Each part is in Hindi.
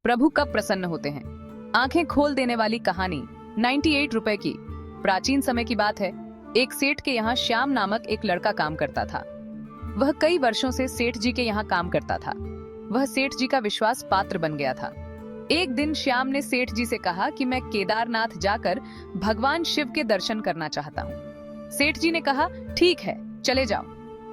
प्रभु कब प्रसन्न होते हैं। आंखें खोल देने वाली कहानी। 98 रुपए की। प्राचीन समय की बात है। एक सेठ के यहाँ श्याम नामक एक लड़का काम करता था। वह कई वर्षों से सेठ जी के यहाँ काम करता था। वह सेठ जी का विश्वास पात्र बन गया था। एक दिन श्याम ने सेठ जी से कहा कि मैं केदारनाथ जाकर भगवान शिव के दर्शन करना चाहता हूँ। सेठ जी ने कहा, ठीक है, चले जाओ,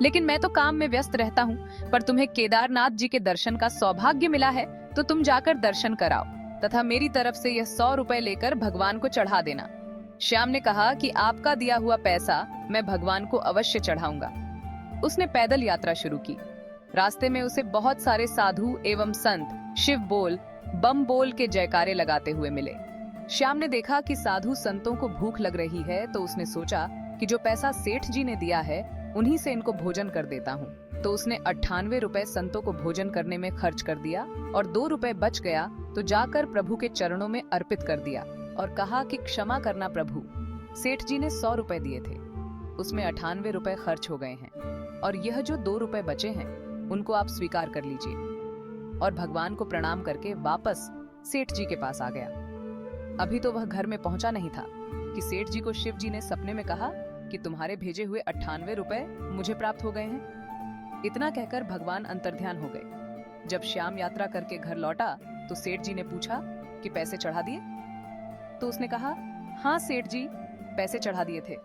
लेकिन मैं तो काम में व्यस्त रहता हूँ, पर तुम्हें केदारनाथ जी के दर्शन का सौभाग्य मिला है तो तुम जाकर दर्शन कराओ तथा मेरी तरफ से यह 100 रुपए लेकर भगवान को चढ़ा देना। श्याम ने कहा कि आपका दिया हुआ पैसा मैं भगवान को अवश्य चढ़ाऊंगा। उसने पैदल यात्रा शुरू की। रास्ते में उसे बहुत सारे साधु एवं संत शिव बोल बम बोल के जयकारे लगाते हुए मिले। श्याम ने देखा कि साधु संतों को भूख लग रही है, तो उसने सोचा कि जो पैसा सेठ जी ने दिया है उन्हीं से इनको भोजन कर देता हूँ। तो उसने 98 रुपए संतों को भोजन करने में खर्च कर दिया और 2 रुपए बच गया तो जाकर प्रभु के चरणों में अर्पित कर दिया और कहा कि क्षमा करना प्रभु, सेठ जी ने 100 रुपए दिए थे, उसमें 98 रुपए खर्च हो गए हैं और यह जो 2 रुपए बचे हैं उनको आप स्वीकार कर लीजिए। और भगवान को प्रणाम करके वापस सेठ जी के पास आ गया। अभी तो वह घर में पहुंचा नहीं था कि सेठ जी को शिव जी ने सपने में कहा कि तुम्हारे भेजे हुए 98 रुपए मुझे प्राप्त हो गए हैं। इतना कहकर भगवान अंतर्ध्यान हो गए। जब श्याम यात्रा करके घर लौटा तो सेठ जी ने पूछा कि पैसे चढ़ा दिए? तो उसने कहा, हाँ सेठ जी, पैसे चढ़ा दिए थे।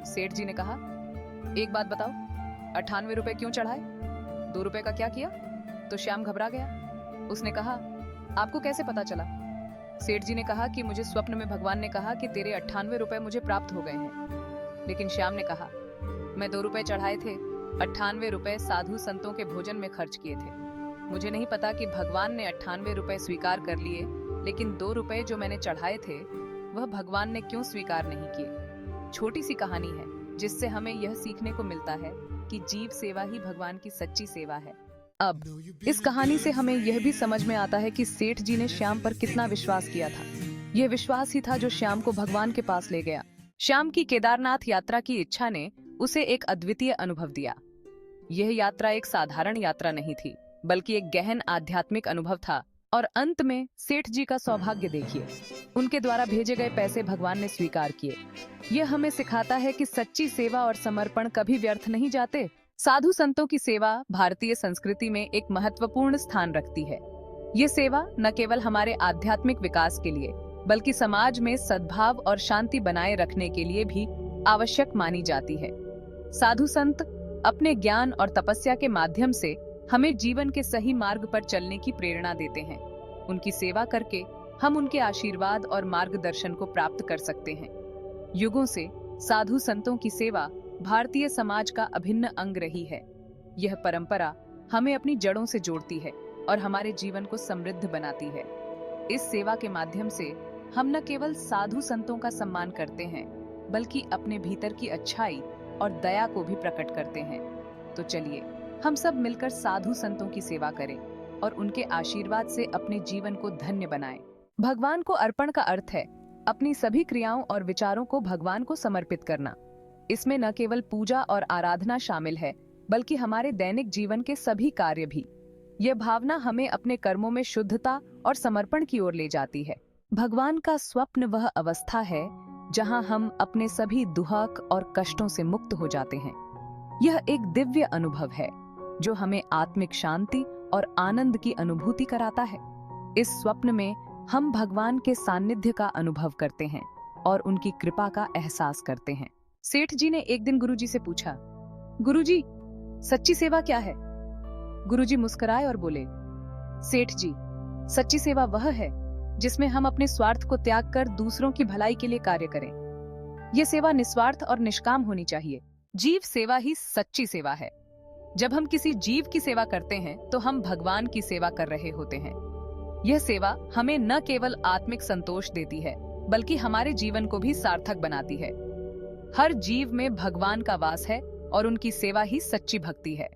सेठ जी ने कहा, एक बात बताओ, 98 रुपए क्यों चढ़ाए? 2 रुपए का क्या किया? तो श्याम घबरा गया। उसने कहा, आपको कैसे पता चला? सेठ जी ने कहा कि मुझे स्वप्न में भगवान ने कहा कि तेरे 98 रुपए मुझे प्राप्त हो गए हैं। लेकिन श्याम ने कहा, मैं 2 रुपए चढ़ाए थे, 98 रुपए साधु संतों के भोजन में खर्च किए थे। मुझे नहीं पता कि भगवान ने 98 रुपए स्वीकार कर लिए, लेकिन 2 रुपए जो मैंने चढ़ाए थे वह भगवान ने क्यों स्वीकार नहीं किए। छोटी सी कहानी है जिससे हमें यह सीखने को मिलता है कि जीव सेवा ही भगवान की सच्ची सेवा है। अब इस कहानी से हमें यह भी समझ में आता है कि सेठ जी ने श्याम पर कितना विश्वास किया था। यह विश्वास ही था जो श्याम को भगवान के पास ले गया। श्याम की केदारनाथ यात्रा की इच्छा ने उसे एक अद्वितीय अनुभव दिया। यह यात्रा एक साधारण यात्रा नहीं थी, बल्कि एक गहन आध्यात्मिक अनुभव था। और अंत में सेठ जी का सौभाग्य देखिए, उनके द्वारा भेजे गए पैसे भगवान ने स्वीकार किए। यह हमें सिखाता है कि सच्ची सेवा और समर्पण कभी व्यर्थ नहीं जाते। साधु संतों की सेवा भारतीय संस्कृति में एक महत्वपूर्ण स्थान रखती है। ये सेवा न केवल हमारे आध्यात्मिक विकास के लिए, बल्कि समाज में सद्भाव और शांति बनाए रखने के लिए भी आवश्यक मानी जाती है। साधु संत अपने ज्ञान और तपस्या के माध्यम से हमें जीवन के सही मार्ग पर चलने की प्रेरणा देते हैं। उनकी सेवा करके हम उनके आशीर्वाद और मार्गदर्शन को प्राप्त कर सकते हैं। युगों से साधु संतों की सेवा भारतीय समाज का अभिन्न अंग रही है। यह परंपरा हमें अपनी जड़ों से जोड़ती है और हमारे जीवन को समृद्ध बनाती है। इस सेवा के माध्यम से हम न केवल साधु संतों का सम्मान करते हैं, बल्कि अपने भीतर की अच्छाई और दया को भी प्रकट करते हैं। तो चलिए हम सब मिलकर साधु संतों की सेवा करें और उनके आशीर्वाद से अपने जीवन को धन्य बनाएं। भगवान को अर्पण का अर्थ है अपनी सभी क्रियाओं और विचारों को भगवान को समर्पित करना। इसमें न केवल पूजा और आराधना शामिल है, बल्कि हमारे दैनिक जीवन के सभी कार्य भी। यह भावना हमें अपने कर्मों में शुद्धता और समर्पण की ओर ले जाती है। भगवान का स्वप्न वह अवस्था है जहां हम अपने सभी दुख और कष्टों से मुक्त हो जाते हैं। यह एक दिव्य अनुभव है जो हमें आत्मिक शांति और आनंद की अनुभूति कराता है। इस स्वप्न में हम भगवान के सानिध्य का अनुभव करते हैं और उनकी कृपा का एहसास करते हैं। सेठ जी ने एक दिन गुरुजी से पूछा, गुरुजी, सच्ची सेवा क्या है? गुरुजी मुस्कुराए और बोले, सेठ जी, सच्ची सेवा वह है जिसमें हम अपने स्वार्थ को त्याग कर दूसरों की भलाई के लिए कार्य करें। यह सेवा निस्वार्थ और निष्काम होनी चाहिए। जीव सेवा ही सच्ची सेवा है। जब हम किसी जीव की सेवा करते हैं तो हम भगवान की सेवा कर रहे होते हैं। यह सेवा हमें न केवल आत्मिक संतोष देती है, बल्कि हमारे जीवन को भी सार्थक बनाती है। हर जीव में भगवान का वास है और उनकी सेवा ही सच्ची भक्ति है।